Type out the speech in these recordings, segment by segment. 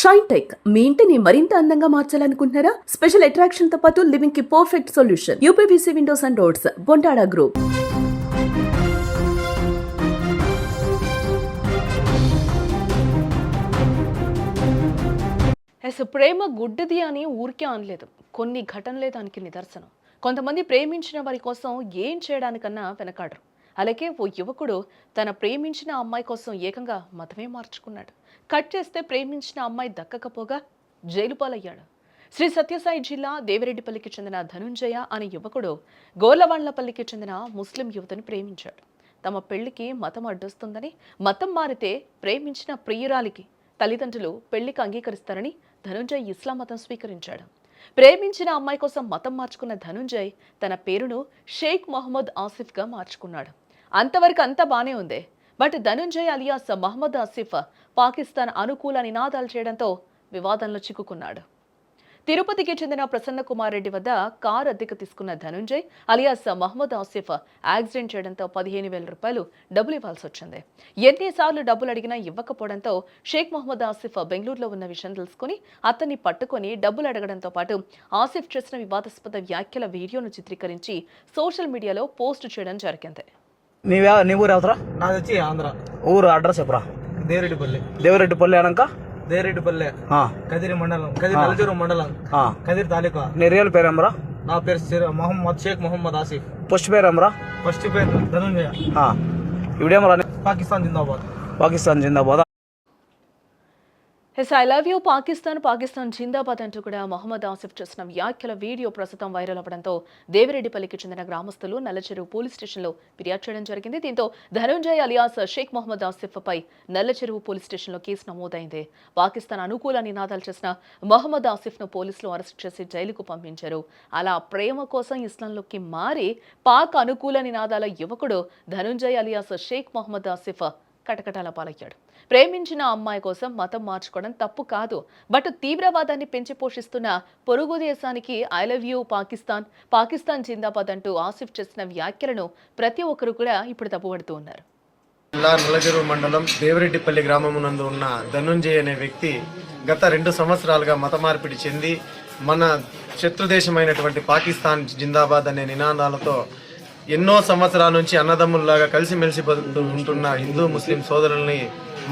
Shine tech మీ ఇంటిని మరింత అందంగా మార్చాలనుకుంటున్నారా? స్పెషల్ అట్రాక్షన్ తో పాటు లివింగ్ కి perfect solution. UPVC windows and doors, Bontada group. ప్రేమ గుడ్డిది అని ఊరికే అనలేదు. కొన్ని ఘటనలే దానికి నిదర్శనం. కొంతమంది ప్రేమించిన వారి కోసం ఏం చేయడానికన్నా వెనకాడరు. అలాగే ఓ యువకుడు తన ప్రేమించిన అమ్మాయి కోసం ఏకంగా మతమే మార్చుకున్నాడు. కట్ చేస్తే ప్రేమించిన అమ్మాయి దక్కకపోగా జైలు పాలయ్యాడు. శ్రీ సత్యసాయి జిల్లా దేవిరెడ్డిపల్లికి చెందిన ధనుంజయ అనే యువకుడు గోలవాండ్లపల్లికి చెందిన ముస్లిం యువతిని ప్రేమించాడు. తమ పెళ్లికి మతం అడ్డొస్తుందని, మతం మారితే ప్రేమించిన ప్రియురాలికి తల్లిదండ్రులు పెళ్లికి అంగీకరిస్తారని ధనుంజయ్ ఇస్లాం మతం స్వీకరించాడు. ప్రేమించిన అమ్మాయి కోసం మతం మార్చుకున్న ధనుంజయ్ తన పేరును షేక్ మొహమ్మద్ ఆసిఫ్గా మార్చుకున్నాడు. అంతవరకు అంతా బానే ఉంది. బట్ ధనుంజయ్ అలియాస్ మహమ్మద్ ఆసిఫ్ పాకిస్తాన్ అనుకూల నినాదాలు చేయడంతో వివాదంలో చిక్కుకున్నాడు. తిరుపతికి చెందిన ప్రసన్న కుమార్ రెడ్డి వద్ద కారు అద్దెకు తీసుకున్న ధనుంజయ్ అలియాస్ మహమ్మద్ ఆసిఫ్ యాక్సిడెంట్ చేయడంతో 15,000 రూపాయలు డబ్బులు ఇవ్వాల్సి వచ్చింది. ఎన్నిసార్లు డబ్బులు అడిగినా ఇవ్వకపోవడంతో షేక్ మొహమ్మద్ ఆసిఫ్ బెంగళూరులో ఉన్న విషయం తెలుసుకుని అతన్ని పట్టుకొని డబ్బులు అడగడంతో పాటు ఆసిఫ్ చేసిన వివాదాస్పద వ్యాఖ్యల వీడియోను చిత్రీకరించి సోషల్ మీడియాలో పోస్ట్ చేయడం జరిగింది. నీ ఊరు ఎవరా? నాది వచ్చి ఆంధ్ర. ఊరు అడ్రస్ చెప్పరా? దేవిరెడ్డిపల్లి అనక దేవిరెడ్డిపల్లి కదిరి మండలం, కదిరి నలజూరు మండలం, కదిరి తాలూకా. నీ రియల్ పేరు ఏమరా? నా పేరు మొహమ్మద్ షేక్ మొహమ్మద్ ఆసిఫ్. ఫస్ట్ పేరు ఏమరా? ఫస్ట్ పేరు ధనుంజయ. ఇవిడేమరా? పాకిస్తాన్ జిందాబాద్. పాకిస్తాన్ జిందాబాద్. I love you Pakistan, Pakistan జిందాబాద్ అంటూ కూడా మొహమ్మద్ ఆసిఫ్ చేసిన వ్యాఖ్యల వీడియో ప్రస్తుతం వైరల్ అవ్వడంతో దేవిరెడ్డిపల్లికి చెందిన గ్రామస్తులు నల్లచెరువు పోలీస్ స్టేషన్లో ఫిర్యాదు చేయడం జరిగింది. దీంతో ధనుంజయ్ అలియాస్ షేక్ మొహమ్మద్ ఆసిఫ్ పై నల్లచెరువు పోలీస్ స్టేషన్లో కేసు నమోదైంది. పాకిస్తాన్ అనుకూల నినాదాలు చేసిన మొహమ్మద్ ఆసిఫ్ ను పోలీసులు అరెస్ట్ చేసి జైలుకు పంపించారు. అలా ప్రేమ కోసం ఇస్లాంలోకి మారి పాక్ అనుకూల నినాదాల యువకుడు ధనుంజయ్ అలియాస్ షేక్ మొహమ్మద్ ఆసిఫ్ కటకటాల పాలయ్యాడు. ప్రేమించిన అమ్మాయి కోసం మతం మార్చుకోవడం తప్పు కాదు. బట్ తీవ్రవాదాన్ని పెంచి పోషిస్తున్న పొరుగు దేశానికి I love you Pakistan, Pakistan జిందాబాద్ అంటూ ఆసిఫ్ చేసిన వ్యాఖ్యలను ప్రతి ఒక్కరు కూడా ఇప్పుడు తప్పుపడుతూ ఉన్నారు. జిల్లా నల్లచెరువు మండలం దేవిరెడ్డిపల్లి గ్రామమునందు ఉన్న ధనుంజయ్ అనే వ్యక్తి గత 2 సంవత్సరాలుగా మత మార్పిడి చెంది మన శత్రుదేశమైనటువంటి పాకిస్తాన్ జిందాబాద్ అనే నినాదాలతో ఎన్నో సంవత్సరాల నుంచి అన్నదమ్ముల్లాగా కలిసిమెలిసి ఉంటున్న హిందూ ముస్లిం సోదరుల్ని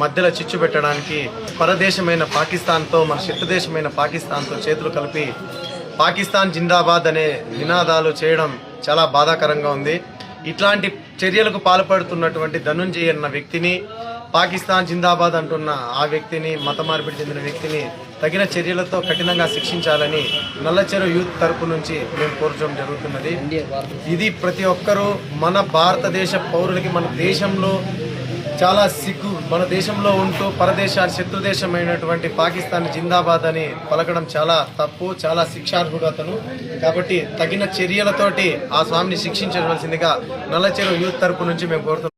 మధ్యలో చిచ్చు పెట్టడానికి పరదేశమైన పాకిస్తాన్తో, మన శత్రుదేశమైన పాకిస్తాన్తో చేతులు కలిపి పాకిస్తాన్ జిందాబాద్ అనే నినాదాలు చేయడం చాలా బాధాకరంగా ఉంది. ఇట్లాంటి చర్యలకు పాల్పడుతున్నటువంటి ధనుంజయ్ అన్న వ్యక్తిని, పాకిస్తాన్ జిందాబాద్ అంటున్న ఆ వ్యక్తిని, మత మార్పిడి చెందిన వ్యక్తిని తగిన చర్యలతో కఠినంగా శిక్షించాలని నల్లచెరువు యూత్ తరపు నుంచి మేము కోరడం జరుగుతున్నది. ఇది ప్రతి ఒక్కరూ మన భారతదేశ పౌరులకి, మన దేశంలో చాలా సిగ్గు, మన దేశంలో ఉంటూ శత్రుదేశమైనటువంటి పాకిస్తాన్ జిందాబాద్ అని పలకడం చాలా తప్పు, చాలా శిక్షార్హుడతను. కాబట్టి తగిన చర్యలతోటి ఆ స్వామిని శిక్షించవలసిందిగా నల్లచెరువు యూత్ తరపు నుంచి మేము కోరుతున్నాం.